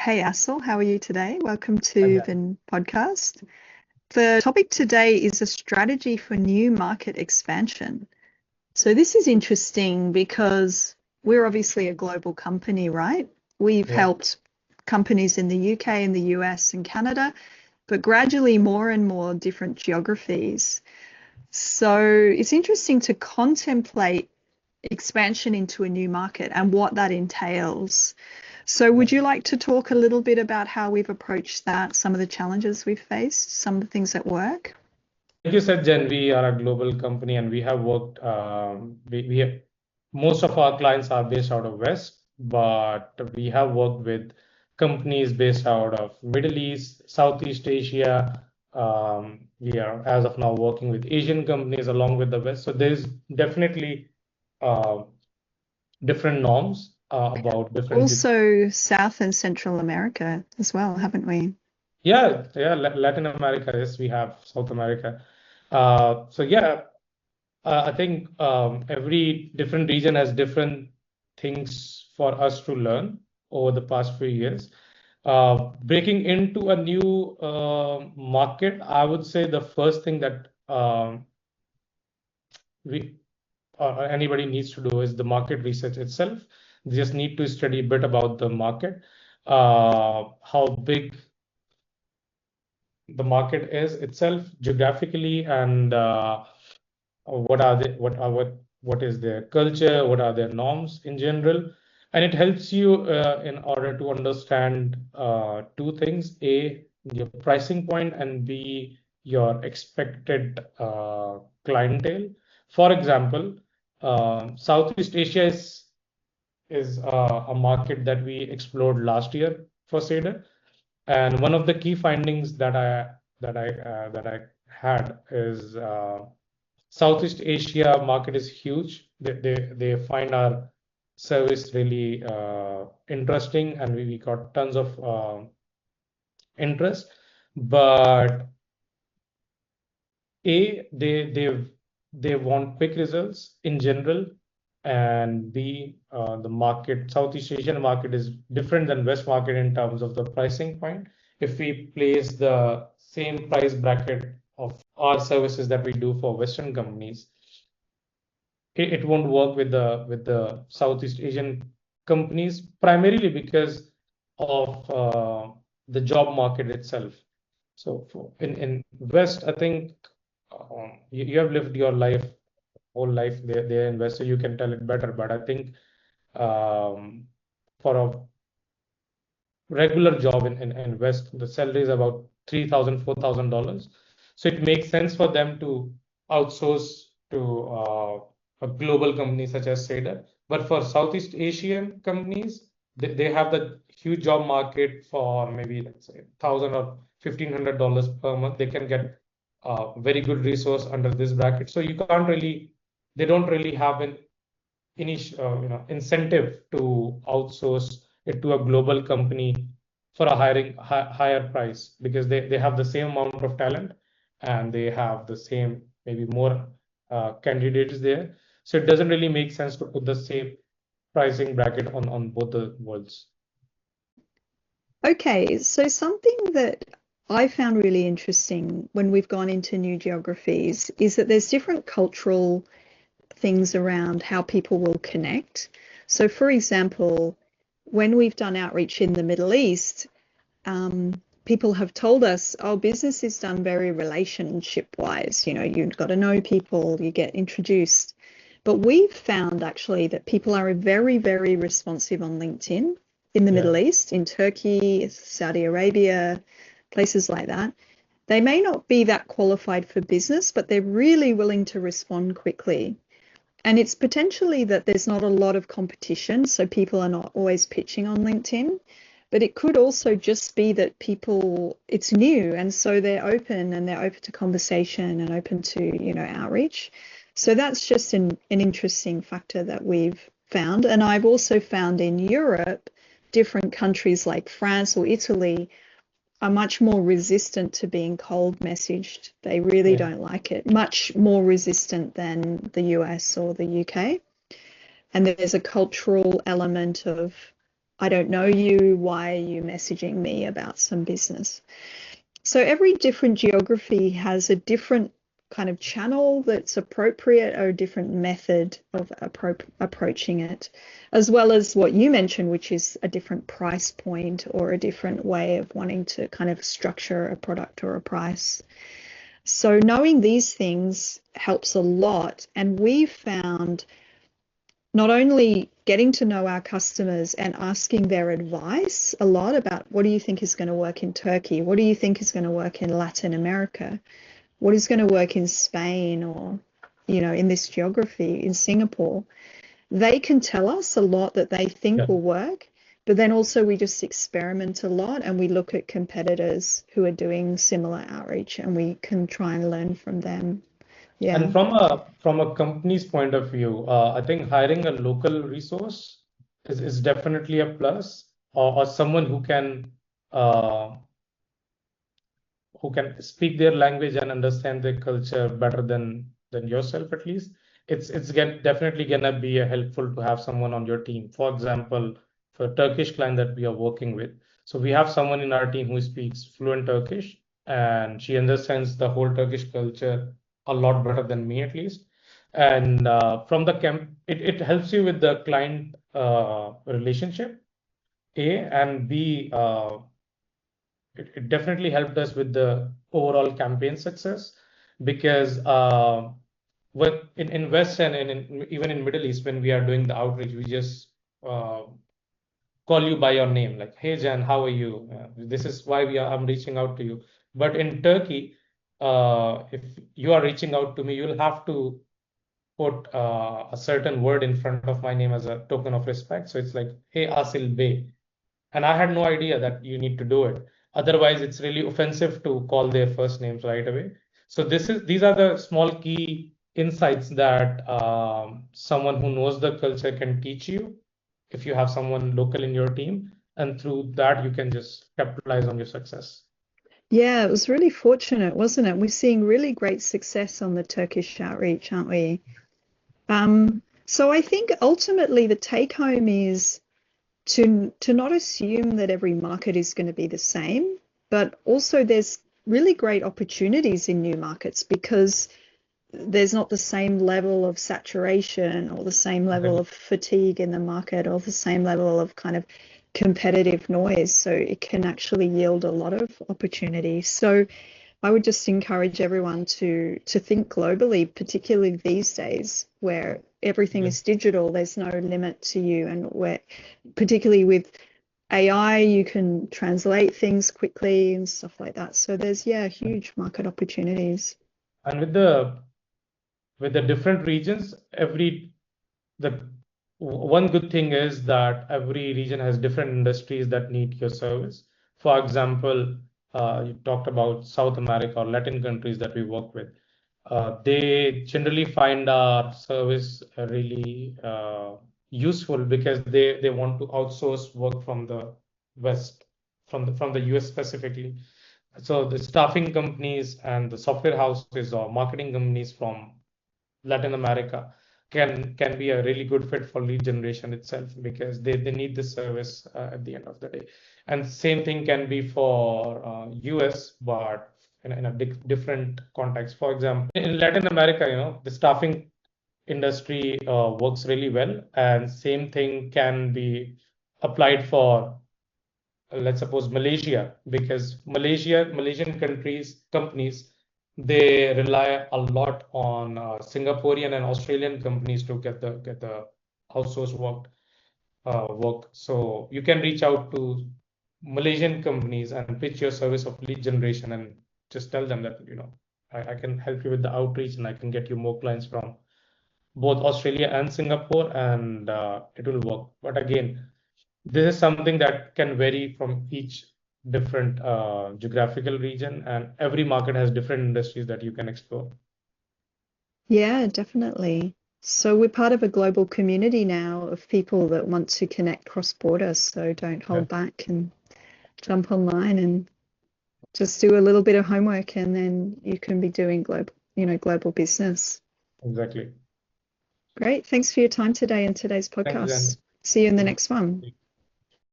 Hey Assel, how are you today? Welcome Hi, to Jan. the podcast. The topic today is a strategy for new market expansion. So this is interesting because we're obviously a global company, right? We've Yeah. helped companies in the UK and the US and Canada, but gradually more and more different geographies. So it's interesting to contemplate expansion into a new market and what that entails. So Yeah. would you like to talk a little bit about how we've approached that, some of the challenges we've faced, some of the things at work? Like you said, Jen, we are a global company and we have worked, we have, most of our clients are based out of West, but we have worked with companies based out of Middle East, Southeast Asia. We are, as of now, working with Asian companies along with the West. So there's definitely uh, different norms about different. Also South and Central America as well, haven't we? Yeah, Latin America, yes, we have South America. So yeah, I think every different region has different things for us to learn over the past few years. Breaking into a new market, I would say the first thing that we anybody needs to do is the market research itself. They just need to study a bit about the market, how big the market is itself geographically, and what are they what is their culture, what are their norms in general. And it helps you in order to understand two things: a, your pricing point, and b, your expected clientele. For example, Southeast Asia is a market that we explored last year for Cedar, and one of the key findings that I had is Southeast Asia market is huge. They find our service really interesting, and we got tons of interest. But they want quick results in general, and B, the market, Southeast Asian market is different than West market in terms of the pricing point. If we place the same price bracket of our services that we do for Western companies, it won't work with the Southeast Asian companies, primarily because of the job market itself. So in West, I think you have lived your whole life there in West, so you can tell it better. But I think um, for a regular job in West, the salary is about $3,000, $4,000. So it makes sense for them to outsource to a global company such as Seda. But for Southeast Asian companies, they have the huge job market for maybe, let's say, $1,000 or $1,500 per month. They can get a very good resource under this bracket. So they don't really have an incentive to outsource it to a global company for a higher price, because they have the same amount of talent and they have the same, maybe more candidates there. So it doesn't really make sense to put the same pricing bracket on both the worlds. Okay, so something that I found really interesting when we've gone into new geographies is that there's different cultural things around how people will connect. So, for example, when we've done outreach in the Middle East, people have told us, oh, business is done very relationship wise. You know, you've got to know people, you get introduced. But we've found actually that people are very, very responsive on LinkedIn in the Yeah. Middle East, in Turkey, Saudi Arabia, places like that. They may not be that qualified for business, but they're really willing to respond quickly. And it's potentially that there's not a lot of competition, so people are not always pitching on LinkedIn. But it could also just be that people, it's new, and so they're open to conversation and open to, outreach. So that's just an interesting factor that we've found. And I've also found in Europe, different countries like France or Italy are much more resistant to being cold messaged. They really Yeah. don't like it, much more resistant than the US or the UK. And there's a cultural element of I don't know you. Why are you messaging me about some business? So every different geography has a different kind of channel that's appropriate or a different method of approaching it, as well as what you mentioned, which is a different price point or a different way of wanting to kind of structure a product or a price. So knowing these things helps a lot. And we've found not only getting to know our customers and asking their advice a lot about what do you think is going to work in Turkey? What do you think is going to work in Latin America? What is going to work in Spain or, in this geography in Singapore? They can tell us a lot that they Yeah. think will work, but then also we just experiment a lot and we look at competitors who are doing similar outreach and we can try and learn from them. Yeah. And from a company's point of view, I think hiring a local resource is definitely a plus, or someone uh, who can speak their language and understand their culture better than yourself at least. Definitely gonna be helpful to have someone on your team. For example, for a Turkish client that we are working with, so we have someone in our team who speaks fluent Turkish, and she understands the whole Turkish culture a lot better than me at least. And from the camp, it helps you with the client relationship, A, and B, it definitely helped us with the overall campaign success because when in West and even in Middle East, when we are doing the outreach, we just uh, call you by your name, like, "Hey Jan, how are you? This is why I'm reaching out to you." But in Turkey, if you are reaching out to me, you'll have to put a certain word in front of my name as a token of respect. So it's like, "Hey Asil Bey." And I had no idea that you need to do it. Otherwise, it's really offensive to call their first names right away. So these are the small key insights that someone who knows the culture can teach you if you have someone local in your team. And through that, you can just capitalize on your success. Yeah, it was really fortunate, wasn't it? We're seeing really great success on the Turkish outreach, aren't we? So I think ultimately the take home is to not assume that every market is going to be the same, but also there's really great opportunities in new markets because there's not the same level of saturation or the same level Exactly. of fatigue in the market or the same level of kind of competitive noise. So it can actually yield a lot of opportunities. So I would just encourage everyone to think globally, particularly these days where everything Yeah, is digital. There's no limit to you, and where particularly with AI, you can translate things quickly and stuff like that. So there's huge market opportunities. and with the different regions, the one good thing is that every region has different industries that need your service. For example, you talked about South America or Latin countries that we work with. They generally find our service really useful because they want to outsource work from the West, from the US specifically. So the staffing companies and the software houses or marketing companies from Latin America can be a really good fit for lead generation itself because they need this service at the end of the day. And same thing can be for US, but in a different context. For example, in Latin America, the staffing industry works really well, and same thing can be applied for let's suppose Malaysia, because Malaysian countries companies they rely a lot on Singaporean and Australian companies to get the outsourced work. So you can reach out to Malaysian companies and pitch your service of lead generation and just tell them that I can help you with the outreach and I can get you more clients from both Australia and Singapore, and it will work. But again, this is something that can vary from each different geographical region, and every market has different industries that you can explore. Yeah, definitely. So we're part of a global community now of people that want to connect cross border. So don't Yeah, hold back and jump online and just do a little bit of homework and then you can be doing global business. exactly. Great. Thanks for your time today in today's Thanks, Jen. podcast. See you in the Good. next one.